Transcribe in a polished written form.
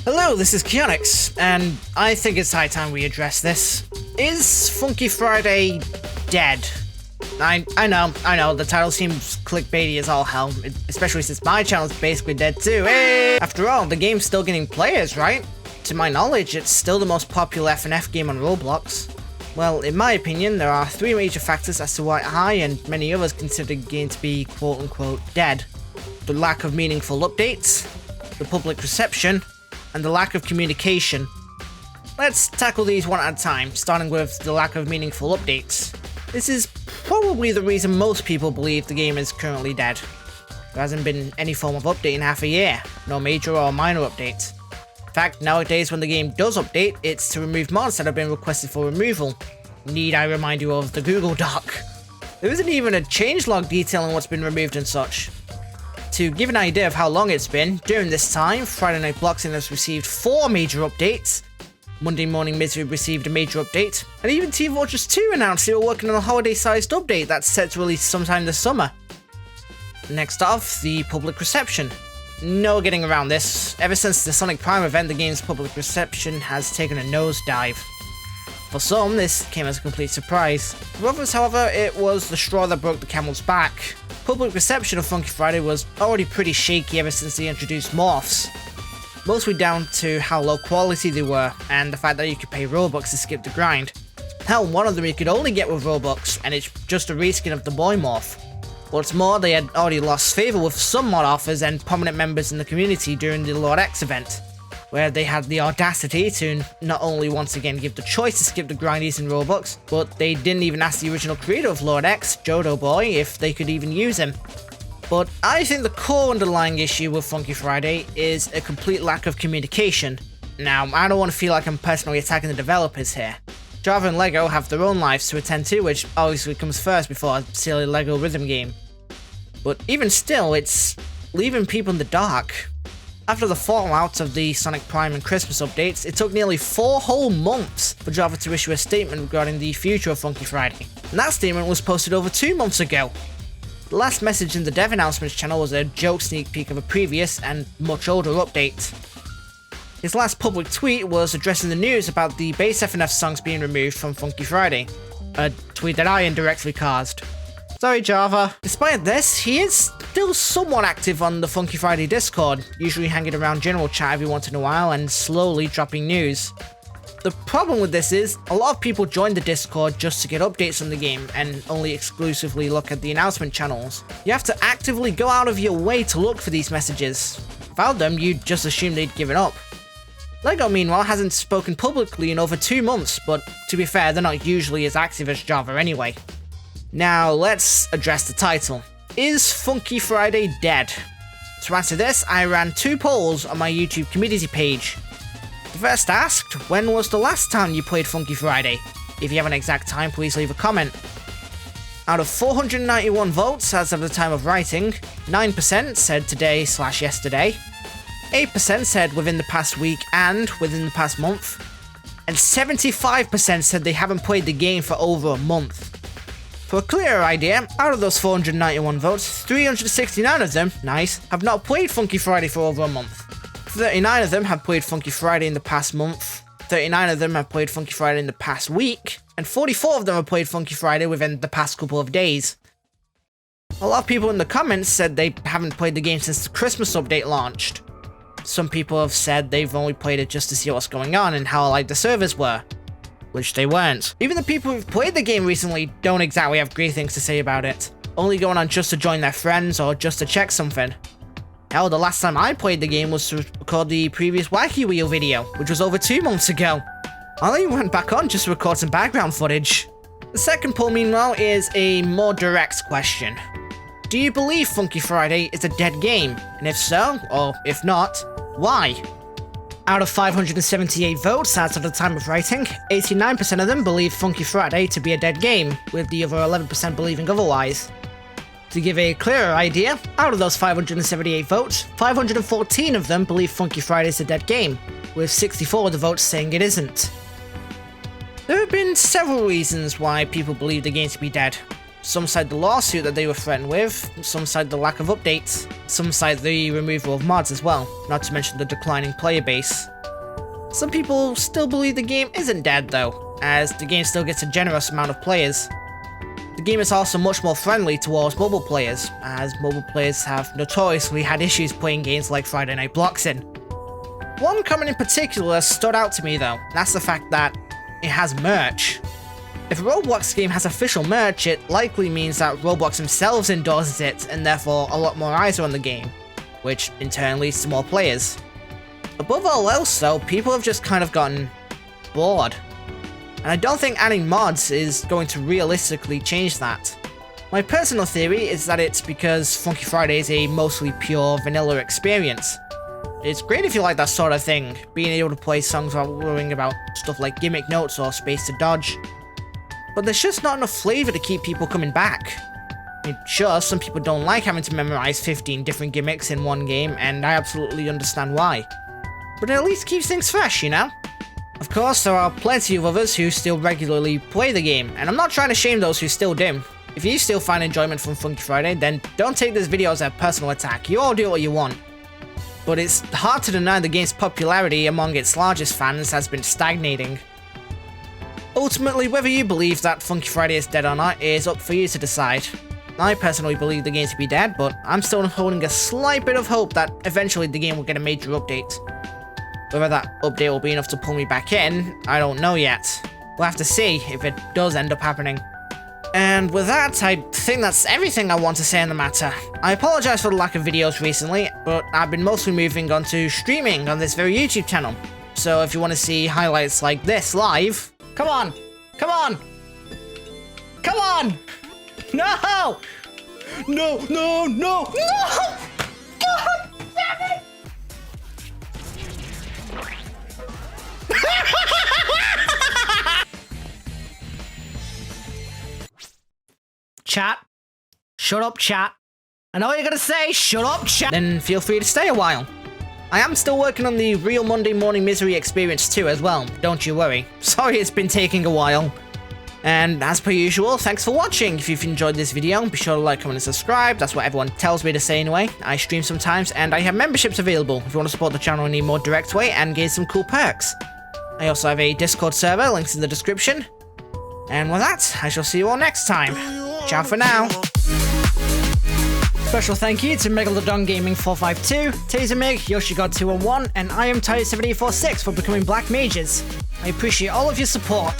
Hello, this is Keonix, and I think it's high time we address this. Is Funky Friday dead? I know, the title seems clickbaity as all hell, especially since my channel's basically dead too. Hey! After all, the game's still getting players, right? To my knowledge, it's still the most popular FNF game on Roblox. Well, in my opinion, there are three major factors as to why I and many others consider the game to be quote-unquote dead. The lack of meaningful updates, the public reception, and the lack of communication. Let's tackle these one at a time, starting with the lack of meaningful updates. This is probably the reason most people believe the game is currently dead. There hasn't been any form of update in half a year, no major or minor updates. In fact, nowadays when the game does update, it's to remove mods that have been requested for removal. Need I remind you of the Google Doc? There isn't even a changelog detailing what's been removed and such. To give an idea of how long it's been, during this time, Friday Night Bloxing has received 4 major updates, Monday Morning Misery received a major update, and even Team Fortress 2 announced they were working on a holiday-sized update that's set to release sometime this summer. Next off, the public reception. No getting around this. Ever since the Sonic Prime event, the game's public reception has taken a nosedive. For some, this came as a complete surprise. For others, however, it was the straw that broke the camel's back. Public reception of Funky Friday was already pretty shaky ever since they introduced morphs. Mostly down to how low quality they were, and the fact that you could pay Robux to skip the grind. Hell, one of them you could only get with Robux, and it's just a reskin of the boy morph. What's more, they had already lost favour with some mod offers and prominent members in the community during the Lord X event, where they had the audacity to not only once again give the choice to skip the grind using Robux, but they didn't even ask the original creator of Lord X, Jodo Boy, if they could even use him. But I think the core underlying issue with Funky Friday is a complete lack of communication. Now, I don't want to feel like I'm personally attacking the developers here. Java and LEGO have their own lives to attend to, which obviously comes first before a silly LEGO rhythm game. But even still, it's leaving people in the dark. After the fallout of the Sonic Prime and Christmas updates, it took nearly 4 whole months for Java to issue a statement regarding the future of Funky Friday. And that statement was posted over 2 months ago. The last message in the dev announcements channel was a joke sneak peek of a previous and much older update. His last public tweet was addressing the news about the base FNF songs being removed from Funky Friday, a tweet that I indirectly caused. Sorry, Java. Despite this, he is still somewhat active on the Funky Friday Discord, usually hanging around general chat every once in a while and slowly dropping news. The problem with this is, a lot of people join the Discord just to get updates on the game and only exclusively look at the announcement channels. You have to actively go out of your way to look for these messages. Without them, you'd just assume they'd given up. LEGO, meanwhile, hasn't spoken publicly in over 2 months, but to be fair, they're not usually as active as Java anyway. Now, let's address the title. Is Funky Friday dead? To answer this, I ran 2 polls on my YouTube community page. The first asked, when was the last time you played Funky Friday? If you have an exact time, please leave a comment. Out of 491 votes as of the time of writing, 9% said today/yesterday, 8% said within the past week and within the past month, and 75% said they haven't played the game for over a month. For a clearer idea, out of those 491 votes, 369 of them, nice, have not played Funky Friday for over a month. 39 of them have played Funky Friday in the past month, 39 of them have played Funky Friday in the past week, and 44 of them have played Funky Friday within the past couple of days. A lot of people in the comments said they haven't played the game since the Christmas update launched. Some people have said they've only played it just to see what's going on and how alike the servers were. Which they weren't. Even the people who've played the game recently don't exactly have great things to say about it, only going on just to join their friends or just to check something. Hell, the last time I played the game was to record the previous Wacky Wheel video, which was over 2 months ago. I even went back on just to record some background footage. The second poll, meanwhile, is a more direct question. Do you believe Funky Friday is a dead game? And if so, or if not, why? Out of 578 votes as of the time of writing, 89% of them believe Funky Friday to be a dead game, with the other 11% believing otherwise. To give a clearer idea, out of those 578 votes, 514 of them believe Funky Friday is a dead game, with 64 of the votes saying it isn't. There have been several reasons why people believe the game to be dead. Some cite the lawsuit that they were threatened with, some cite the lack of updates, some cite the removal of mods as well, not to mention the declining player base. Some people still believe the game isn't dead though, as the game still gets a generous amount of players. The game is also much more friendly towards mobile players, as mobile players have notoriously had issues playing games like Friday Night Bloxin. One comment in particular stood out to me though, and that's the fact that it has merch. If a Roblox game has official merch, it likely means that Roblox themselves endorses it, and therefore a lot more eyes are on the game, which in turn leads to more players. Above all else though, people have just kind of gotten bored. And I don't think adding mods is going to realistically change that. My personal theory is that it's because Funky Friday is a mostly pure vanilla experience. It's great if you like that sort of thing, being able to play songs without worrying about stuff like gimmick notes or space to dodge. But there's just not enough flavor to keep people coming back. I mean, sure, some people don't like having to memorize 15 different gimmicks in one game, and I absolutely understand why. But it at least keeps things fresh, you know? Of course, there are plenty of others who still regularly play the game, and I'm not trying to shame those who still do. If you still find enjoyment from Funky Friday, then don't take this video as a personal attack. You all do what you want. But it's hard to deny the game's popularity among its largest fans has been stagnating. Ultimately, whether you believe that Funky Friday is dead or not is up for you to decide. I personally believe the game to be dead, but I'm still holding a slight bit of hope that eventually the game will get a major update. Whether that update will be enough to pull me back in, I don't know yet. We'll have to see if it does end up happening. And with that, I think that's everything I want to say on the matter. I apologize for the lack of videos recently, but I've been mostly moving on to streaming on this very YouTube channel. So if you want to see highlights like this live, come on! Come on! Come on! No! No, no, no, no! God damn it! Chat. Shut up, chat. I know what you're gonna say, shut up, chat. Then feel free to stay a while. I am still working on the Real Monday Morning Misery experience too as well, don't you worry. Sorry it's been taking a while. And as per usual, thanks for watching. If you've enjoyed this video, be sure to like, comment, and subscribe. That's what everyone tells me to say anyway. I stream sometimes, and I have memberships available if you want to support the channel in a more direct way and gain some cool perks. I also have a Discord server, links in the description. And with that, I shall see you all next time. Ciao for now. Special thank you to Megalodon Gaming 452, Tasermig, YoshiGod211, and I am Tired746 for becoming Black Mages. I appreciate all of your support.